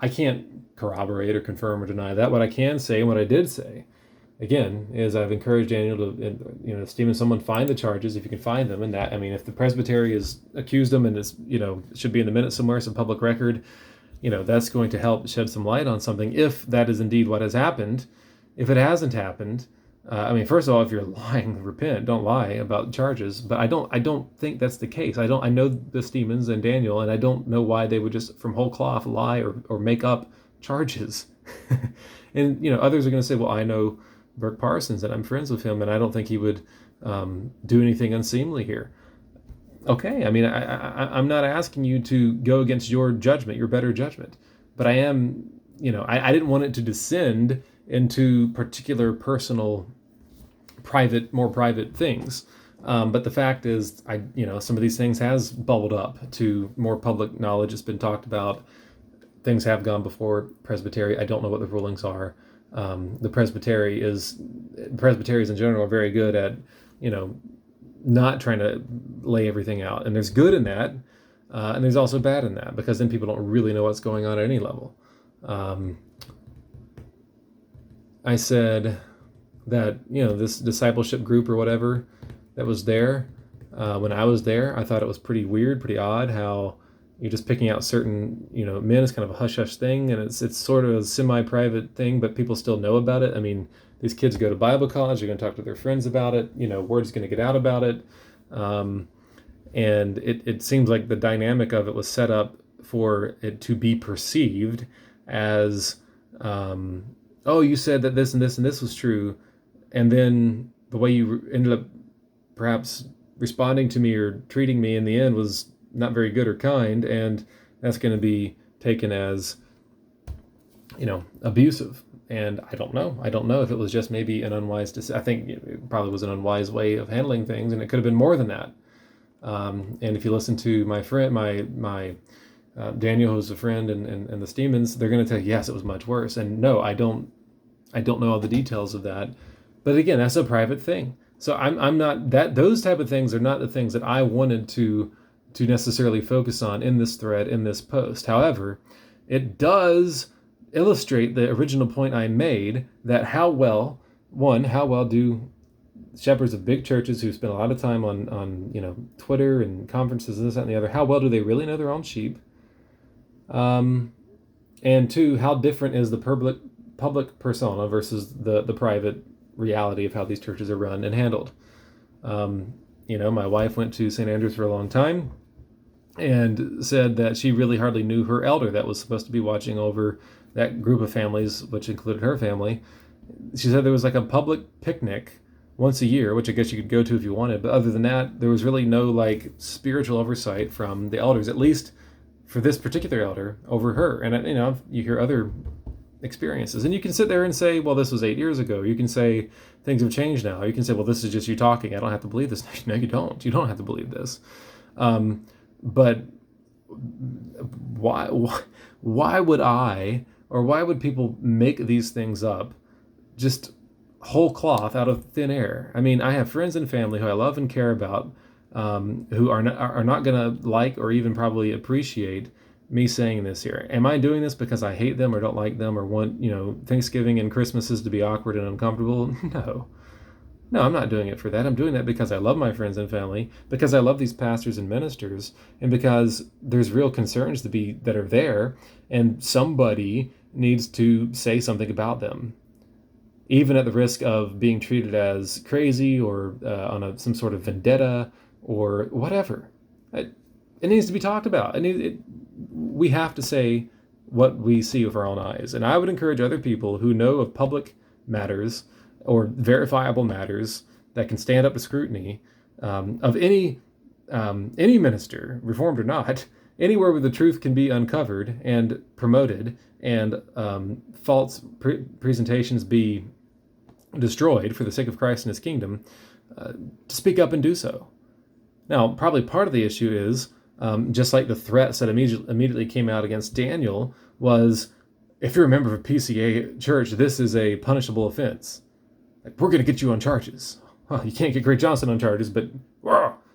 I can't corroborate or confirm or deny that. What I can say, and what I did say, again, is I've encouraged Daniel to, Stephen, someone find the charges if you can find them. And that, if the presbytery is accused them and it's, it should be in the minutes somewhere, some public record, that's going to help shed some light on something if that is indeed what has happened. If it hasn't happened, first of all, if you're lying, repent. Don't lie about charges. But I don't think that's the case. I know the Stevens and Daniel, and I don't know why they would just from whole cloth lie or make up charges. And others are going to say, well, I know Burke Parsons and I'm friends with him, and I don't think he would do anything unseemly here. Okay, I'm not asking you to go against your judgment, your better judgment, but I am, I didn't want it to descend into particular personal, more private things. But the fact is, some of these things has bubbled up to more public knowledge. It's been talked about. Things have gone before Presbytery. I don't know what the rulings are. The Presbyteries in general are very good at, not trying to lay everything out. And there's good in that. And there's also bad in that, because then people don't really know what's going on at any level. I said that, this discipleship group or whatever that was there, when I was there, I thought it was pretty weird, pretty odd how you're just picking out certain, men is kind of a hush-hush thing, and it's sort of a semi-private thing, but people still know about it. These kids go to Bible college, they're going to talk to their friends about it, word's going to get out about it. And it seems like the dynamic of it was set up for it to be perceived as, oh, you said that this and this and this was true, and then the way you ended up perhaps responding to me or treating me in the end was not very good or kind, and that's going to be taken as, abusive. And I don't know if it was just maybe an unwise decision. I think it probably was an unwise way of handling things, and it could have been more than that. And if you listen to my friend, my Daniel, who's a friend, and the Stevens, they're going to tell you, yes, it was much worse. And no, I don't know all the details of that. But again, that's a private thing. So I'm not that. Those type of things are not the things that I wanted to necessarily focus on in this thread, in this post. However, it does illustrate the original point I made, that how well do shepherds of big churches who spend a lot of time on Twitter and conferences and this, that, and the other, how well do they really know their own sheep? And two, how different is the public persona versus the private reality of how these churches are run and handled? My wife went to St. Andrews for a long time and said that she really hardly knew her elder that was supposed to be watching over that group of families, which included her family. She said there was like a public picnic once a year, which I guess you could go to if you wanted, but other than that, there was really no spiritual oversight from the elders, at least for this particular elder, over her. And you hear other experiences, and you can sit there and say, well, this was 8 years ago. You can say things have changed now. You can say, well, this is just you talking. I don't have to believe this. No, you don't. You don't have to believe this. But why would people make these things up just whole cloth out of thin air? I have friends and family who I love and care about, who are not going to like or even probably appreciate me saying this here. Am I doing this because I hate them or don't like them or want, Thanksgiving and Christmases to be awkward and uncomfortable? No, I'm not doing it for that. I'm doing that because I love my friends and family, because I love these pastors and ministers, and because there's real concerns that are there, and somebody needs to say something about them, even at the risk of being treated as crazy or on some sort of vendetta or whatever. It needs to be talked about. We have to say what we see with our own eyes. And I would encourage other people who know of public matters or verifiable matters that can stand up to scrutiny, of any minister, reformed or not, anywhere where the truth can be uncovered and promoted, and false presentations be destroyed for the sake of Christ and his kingdom, to speak up and do so. Now, probably part of the issue is, just like the threats that immediately came out against Daniel was, if you're a member of a PCA church, this is a punishable offense. Like, we're going to get you on charges. Well, you can't get Craig Johnson on charges, but,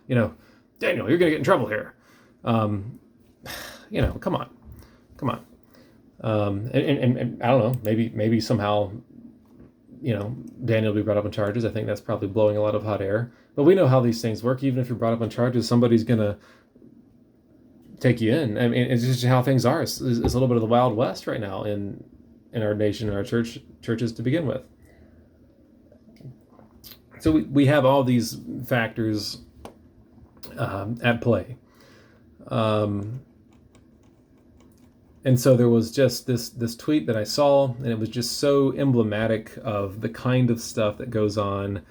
you know, Daniel, you're going to get in trouble here. You know, come on. And I don't know, maybe somehow, you know, Daniel will be brought up on charges. I think that's probably blowing a lot of hot air. But we know how these things work. Even if you're brought up on charges, somebody's going to take you in. I mean, it's just how things are. It's a little bit of the Wild West right now in our nation and our churches to begin with. So we have all these factors at play. And so there was just this tweet that I saw, and it was just so emblematic of the kind of stuff that goes on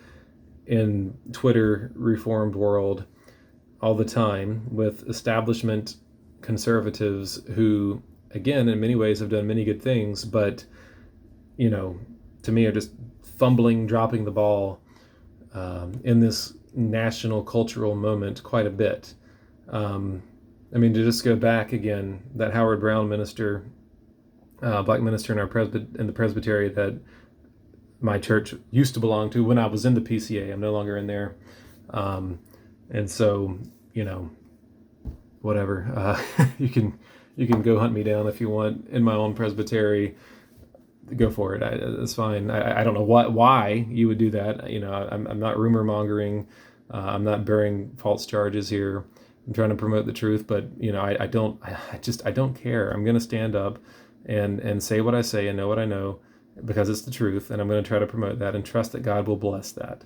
in Twitter reformed world all the time with establishment conservatives who, again, in many ways have done many good things, but, you know, to me are just fumbling, dropping the ball in this national cultural moment quite a bit. I mean, to just go back again, that Howard Brown minister, black minister in the presbytery that my church used to belong to when I was in the PCA. I'm no longer in there. And so, you know, whatever, you can go hunt me down if you want in my own presbytery. Go for it. It's fine. I don't know why you would do that. You know, I'm not rumor mongering. I'm not bearing false charges here. I'm trying to promote the truth, but you know, I don't care. I'm going to stand up and say what I say and know what I know because it's the truth, and I'm going to try to promote that and trust that God will bless that.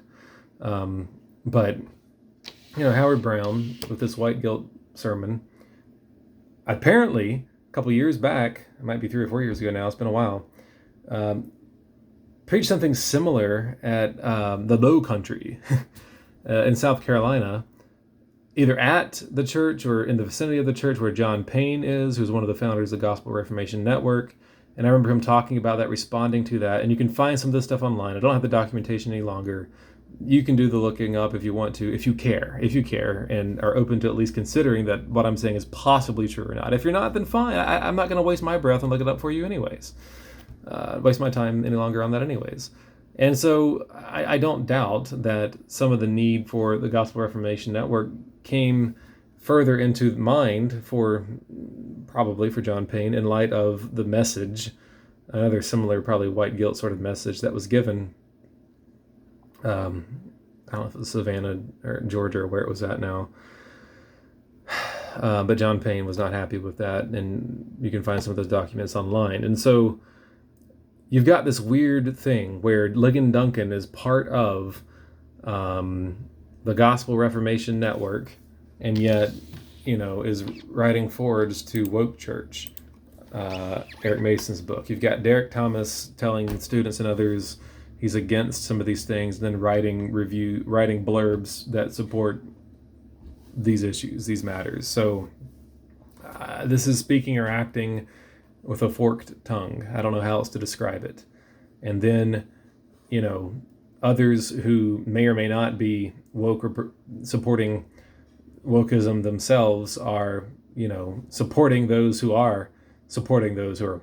But you know, Howard Brown with this white guilt sermon, apparently a couple years back, it might be 3 or 4 years ago now. It's been a while. Preached something similar at the Low Country in South Carolina, either at the church or in the vicinity of the church where John Payne is, who's one of the founders of the Gospel Reformation Network. And I remember him talking about that, responding to that. And you can find some of this stuff online. I don't have the documentation any longer. You can do the looking up if you want to, if you care, and are open to at least considering that what I'm saying is possibly true or not. If you're not, then fine. I'm not going to waste my breath and look it up for you anyways. Waste my time any longer on that anyways. And so I don't doubt that some of the need for the Gospel Reformation Network came further into mind probably for John Payne in light of the message, another similar probably white guilt sort of message that was given. I don't know if it was Savannah or Georgia or where it was at now. But John Payne was not happy with that, and you can find some of those documents online. And so you've got this weird thing where Ligon Duncan is part of the Gospel Reformation Network, and yet, you know, is writing forwards to Woke Church, Eric Mason's book. You've got Derek Thomas telling students and others he's against some of these things, and then writing blurbs that support these issues, these matters. So this is speaking or acting with a forked tongue. I don't know how else to describe it. And then, you know, others who may or may not be woke or supporting wokeism themselves are, you know, supporting those who are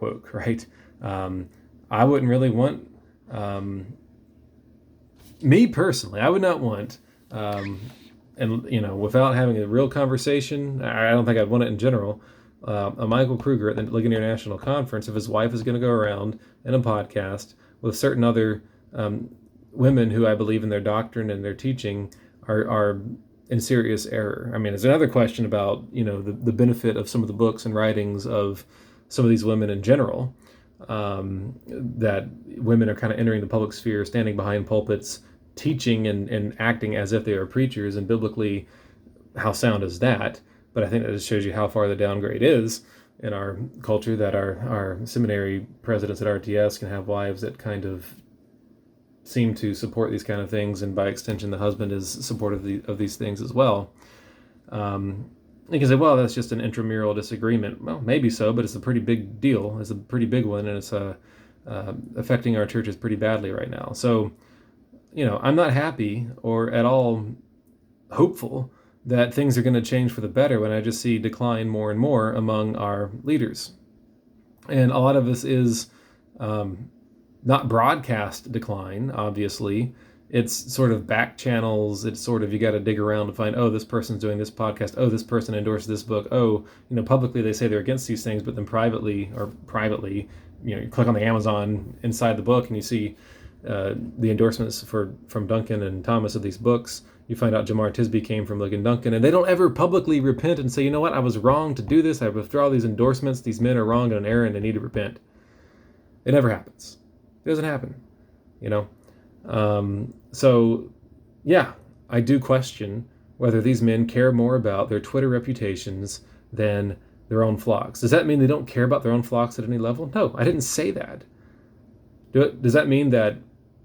woke, right? I wouldn't really want, me personally, I would not want, and, you know, without having a real conversation, I don't think I'd want it in general, a Michael Kruger at the Ligonier National Conference, if his wife is going to go around in a podcast with certain other women who I believe in their doctrine and their teaching are in serious error. I mean, there's another question about, you know, the benefit of some of the books and writings of some of these women in general, that women are kind of entering the public sphere, standing behind pulpits, teaching and acting as if they are preachers, and biblically, how sound is that? But I think that just shows you how far the downgrade is in our culture, that our seminary presidents at RTS can have wives that kind of seem to support these kind of things, and by extension, the husband is supportive of these things as well. You can say, well, that's just an intramural disagreement. Well, maybe so, but it's a pretty big deal. It's a pretty big one, and it's affecting our churches pretty badly right now. So, you know, I'm not happy or at all hopeful that things are going to change for the better when I just see decline more and more among our leaders. And a lot of this is not broadcast decline, obviously. It's sort of back channels. It's sort of, you got to dig around to find, oh, this person's doing this podcast. Oh, this person endorsed this book. Oh, publicly they say they're against these things, but then privately, you click on the Amazon inside the book and you see the endorsements from Duncan and Thomas of these books. You find out Jemar Tisby came from Ligon Duncan, and they don't ever publicly repent and say, you know what, I was wrong to do this. I withdraw these endorsements. These men are wrong and an error, and they need to repent. It never happens. It doesn't happen, So, yeah, I do question whether these men care more about their Twitter reputations than their own flocks. Does that mean they don't care about their own flocks at any level? No, I didn't say that. Does that mean that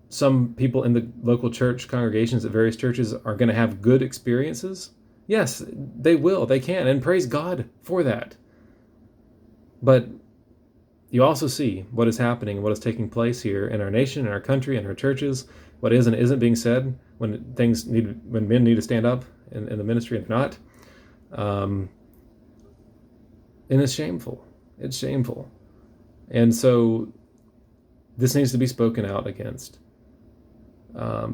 some people in the local church congregations at various churches are going to have good experiences? Yes, they will. They can, and praise God for that. But you also see what is happening, what is taking place here in our nation, in our country, in our churches, what is and isn't being said when men need to stand up in the ministry and not. And it's shameful. It's shameful. And so this needs to be spoken out against. I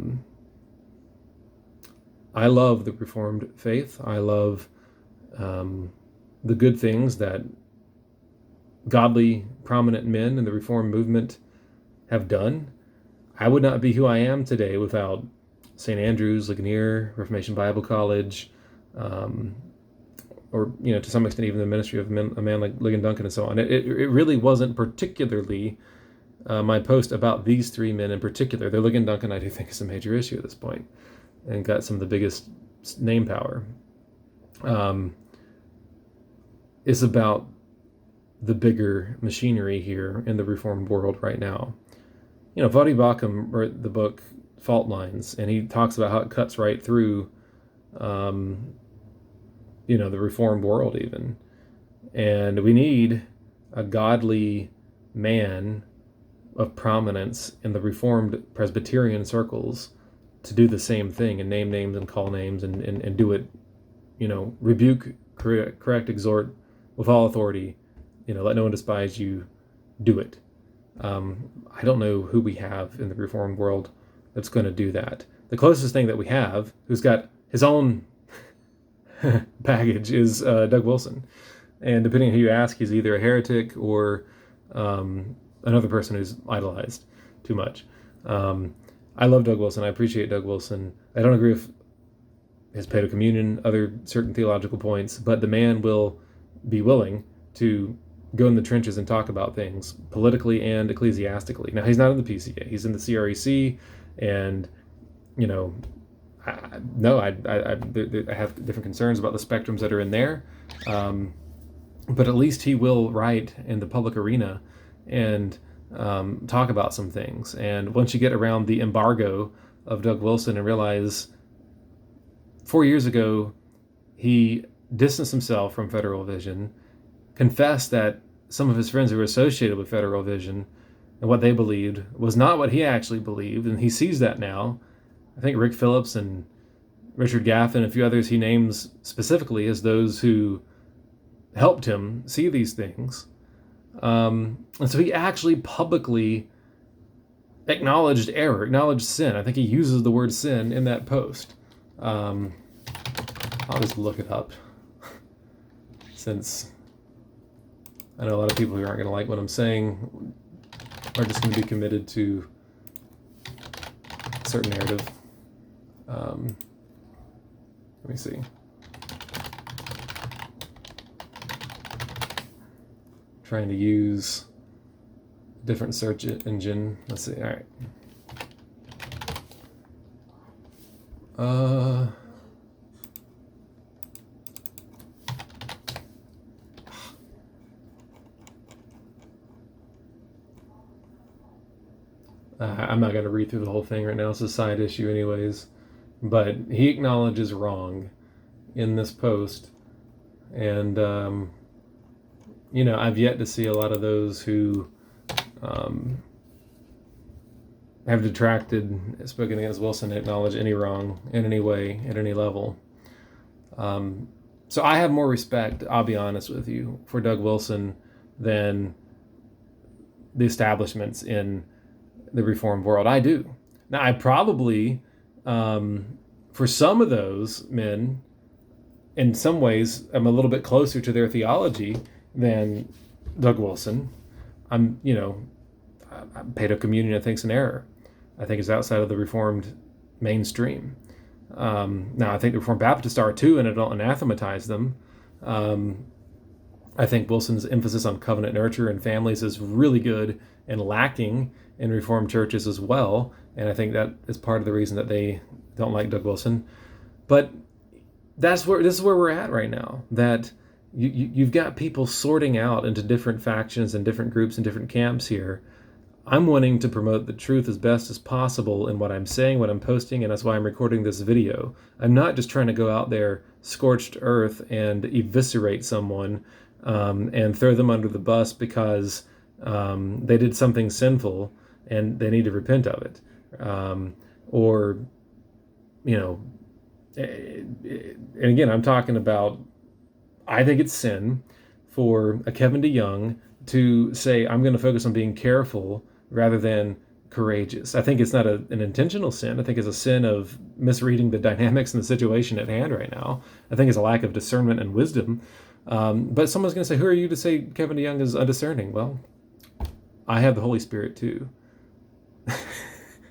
love the Reformed faith. I love the good things that godly, prominent men in the Reformed movement have done. I would not be who I am today without St. Andrew's, Ligonier, Reformation Bible College, or to some extent even the ministry of a man like Ligon Duncan and so on. It really wasn't particularly my post about these three men in particular. The Ligon Duncan, I do think, is a major issue at this point and got some of the biggest name power. It's about the bigger machinery here in the Reformed world right now. Voddie Baucham wrote the book Fault Lines, and he talks about how it cuts right through, the Reformed world even. And we need a godly man of prominence in the Reformed Presbyterian circles to do the same thing and name names and call names and do it, rebuke, correct, exhort with all authority, let no one despise you, do it. I don't know who we have in the Reformed world that's going to do that. The closest thing that we have, who's got his own baggage, is Doug Wilson. And depending on who you ask, he's either a heretic or another person who's idolized too much. I love Doug Wilson. I appreciate Doug Wilson. I don't agree with his Paedo Communion, other certain theological points, but the man will be willing to go in the trenches and talk about things politically and ecclesiastically. Now, he's not in the PCA. He's in the CREC, and, I have different concerns about the spectrums that are in there, but at least he will write in the public arena and talk about some things. And once you get around the embargo of Doug Wilson and realize 4 years ago he distanced himself from Federal Vision, confessed that some of his friends who were associated with Federal Vision and what they believed was not what he actually believed, and he sees that now. I think Rick Phillips and Richard Gaffin and a few others he names specifically as those who helped him see these things. And so he actually publicly acknowledged error, acknowledged sin. I think he uses the word sin in that post. I'll just look it up since I know a lot of people who aren't going to like what I'm saying are just going to be committed to a certain narrative. Let me see. Trying to use a different search engine. Let's see. All right. I'm not going to read through the whole thing right now. It's a side issue anyways. But he acknowledges wrong in this post. And, I've yet to see a lot of those who have detracted, spoken against Wilson, acknowledge any wrong in any way, at any level. So I have more respect, I'll be honest with you, for Doug Wilson than the establishments in the Reformed world. I do. Now, I probably, for some of those men, in some ways, I'm a little bit closer to their theology than Doug Wilson. I'm, I paid a communion, I think, is an error. I think it's outside of the Reformed mainstream. Now, I think the Reformed Baptists are too, and I don't anathematize them. I think Wilson's emphasis on covenant nurture and families is really good and lacking in Reformed churches as well. And I think that is part of the reason that they don't like Doug Wilson. But this is where we're at right now. That you've got people sorting out into different factions and different groups and different camps here. I'm wanting to promote the truth as best as possible in what I'm saying, what I'm posting, and that's why I'm recording this video. I'm not just trying to go out there scorched earth and eviscerate someone and throw them under the bus because they did something sinful and they need to repent of it. Or, and again, I'm talking about, I think it's sin for a Kevin DeYoung to say, I'm going to focus on being careful rather than courageous. I think it's not an intentional sin. I think it's a sin of misreading the dynamics and the situation at hand right now. I think it's a lack of discernment and wisdom. But someone's going to say, who are you to say Kevin DeYoung is undiscerning? Well, I have the Holy Spirit too.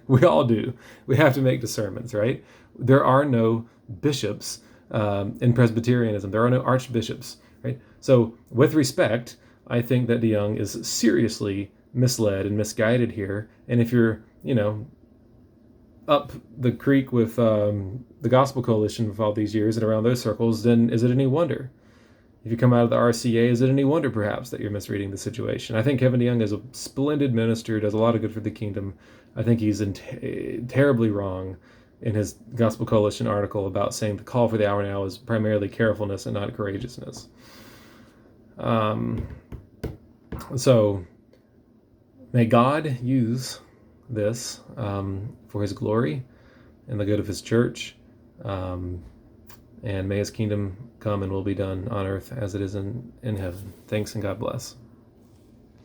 We all do. We have to make discernments, right? There are no bishops in Presbyterianism. There are no archbishops, right? So with respect, I think that DeYoung is seriously misled and misguided here. And if you're, up the creek with the Gospel Coalition for all these years and around those circles, then is it any wonder? If you come out of the RCA, is it any wonder perhaps that you're misreading the situation? I think Kevin DeYoung is a splendid minister, does a lot of good for the kingdom. I think he's terribly wrong in his Gospel Coalition article about saying the call for the hour now is primarily carefulness and not courageousness. So may God use this for his glory and the good of his church. And may his kingdom come and will be done on earth as it is in heaven. Thanks and God bless.